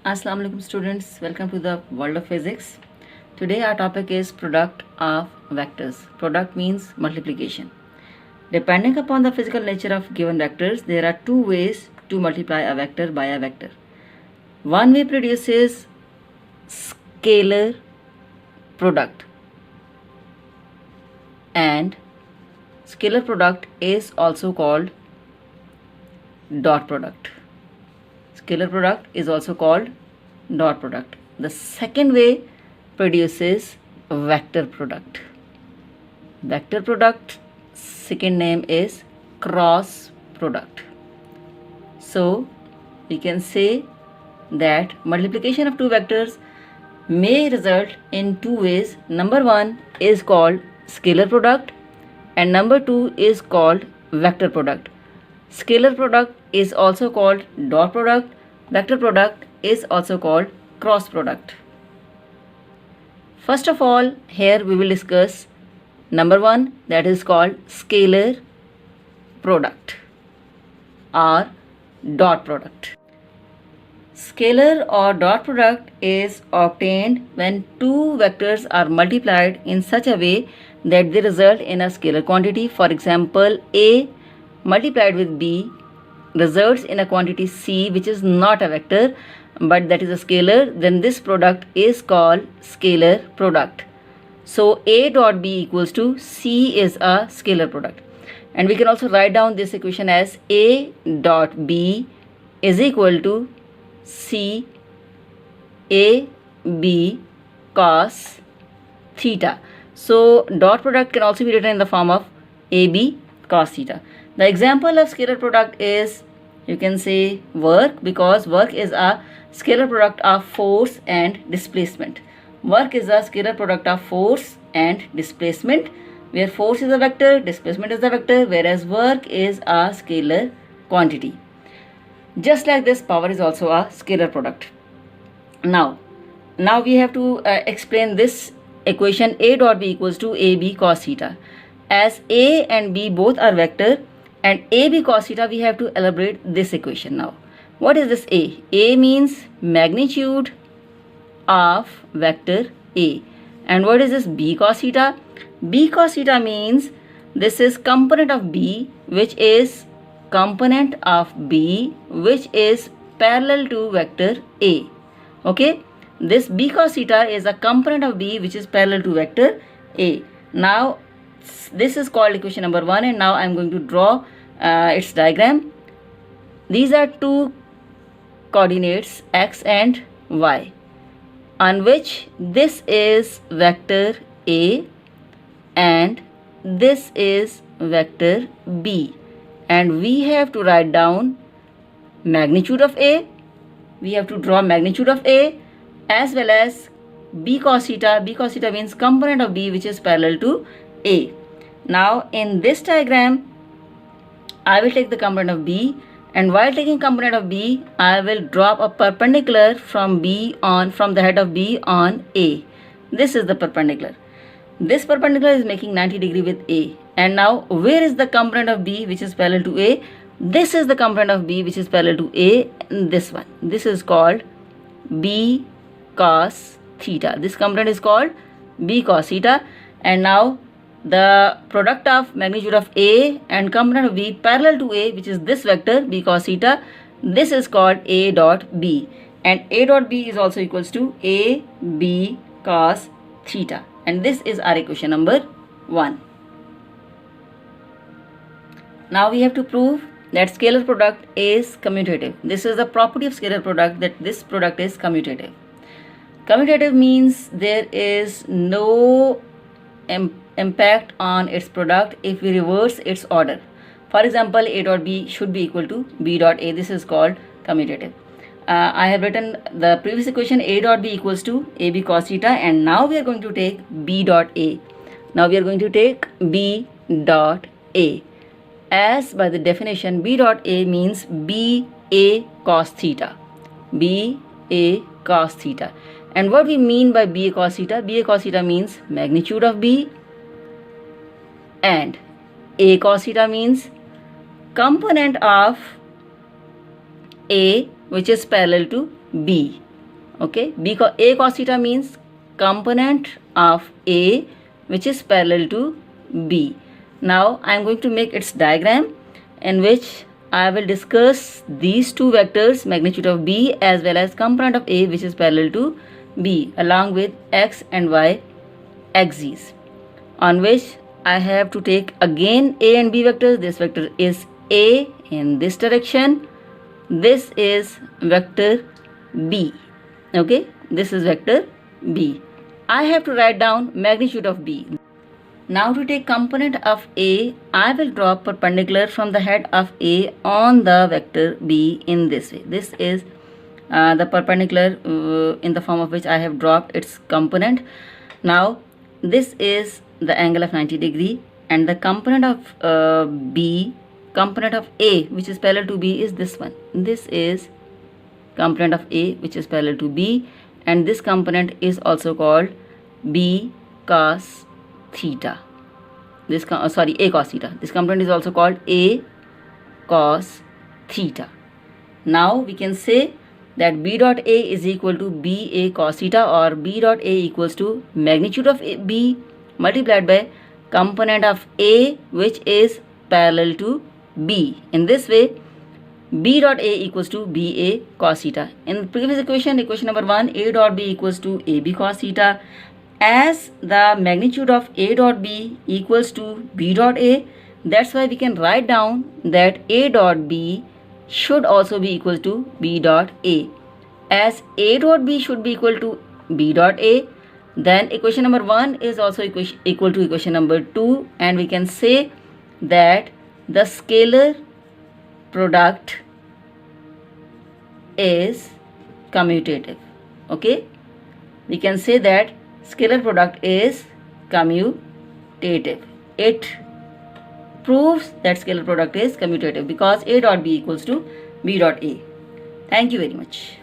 Assalamu alaikum students, welcome to the world of physics. Today our topic is product of vectors. Product means multiplication. Depending upon the physical nature of given vectors, there are two ways to multiply a vector by a vector. One way produces scalar product, and scalar product is also called dot product. Scalar product is also called dot product. The second way produces vector product. Vector product second name is cross product. So we can say that multiplication of two vectors may result in two ways. Number one is called scalar product and number two is called vector product. Scalar product is also called dot product. Vector product is also called cross product. First of all, here we will discuss number one, that is called scalar product or dot product. Scalar or dot product is obtained when two vectors are multiplied in such a way that they result in a scalar quantity. For example, A multiplied with B results in a quantity C, which is not a vector but that is a scalar. Then this product is called scalar product. So A dot B equals to C is a scalar product, and we can also write down this equation as A dot B is equal to C A B cos theta. So dot product can also be written in the form of AB cos theta. The example of scalar product is, you can say, work, because work is a scalar product of force and displacement. Work is a scalar product of force and displacement, where force is a vector, displacement is a vector, whereas work is a scalar quantity. Just like this, power is also a scalar product. Now we have to explain this equation A dot B equals to AB cos theta. As A and B both are vector and AB cos theta, we have to elaborate this equation now. What is this A? A means magnitude of vector A. And what is this B cos theta? B cos theta means this is component of B, which is component of B, which is parallel to vector A. Okay, this B cos theta is a component of B which is parallel to vector A. Now this is called equation number 1, and now I am going to draw its diagram. These are two coordinates x and y, on which this is vector A and this is vector B, and we have to write down magnitude of A. We have to draw magnitude of A as well as B cos theta. B cos theta means component of B which is parallel to A. Now in this diagram, I will take the component of B, and while taking component of B, I will drop a perpendicular from the head of B on A. This is the perpendicular. This perpendicular is making 90 degree with A. And now where is the component of B which is parallel to A? This is the component of B which is parallel to A, this one. This is called B cos theta. This component is called B cos theta. And now the product of magnitude of A and component of B parallel to A, which is this vector B cos theta, this is called A dot B, and A dot B is also equals to A B cos theta, and this is our equation number 1. Now we have to prove that scalar product is commutative. This is the property of scalar product, that this product is commutative. Commutative means there is no impact on its product if we reverse its order. For example, A dot B should be equal to B dot A. This is called commutative. I have written the previous equation A dot B equals to AB cos theta, and now we are going to take B dot A. Now we are going to take B dot A. As by the definition, B dot A means B A cos theta. B A cos theta. And what we mean by B A cos theta? B A cos theta means magnitude of B, and A cos theta means component of A which is parallel to B. Okay, A cos theta means component of A which is parallel to B. Now I am going to make its diagram in which I will discuss these two vectors, magnitude of B as well as component of A which is parallel to B, along with x and y axes, on which I have to take again A and B vectors. This vector is A in this direction, this is vector B. Okay, this is vector B. I have to write down magnitude of B. Now to take component of A, I will draw perpendicular from the head of A on the vector B in this way. This is the perpendicular in the form of which I have dropped its component. Now this is the angle of 90 degree, and the component of B, component of A which is parallel to B is this one. This is component of A which is parallel to B, and this component is also called B cos theta. A cos theta. This component is also called A cos theta. Now we can say that B dot A is equal to BA cos theta, or B dot A equals to magnitude of B multiplied by component of A which is parallel to B. In this way, B dot A equals to BA cos theta. In the previous equation, equation number 1, A dot B equals to AB cos theta. As the magnitude of A dot B equals to B dot A, that's why we can write down that A dot B should also be equal to B dot A. As A dot B should be equal to B dot A, then equation number 1 is also equal to equation number 2, and we can say that the scalar product is commutative. Okay, we can say that scalar product is commutative. It proves that scalar product is commutative because A dot B equals to B dot A. Thank you very much.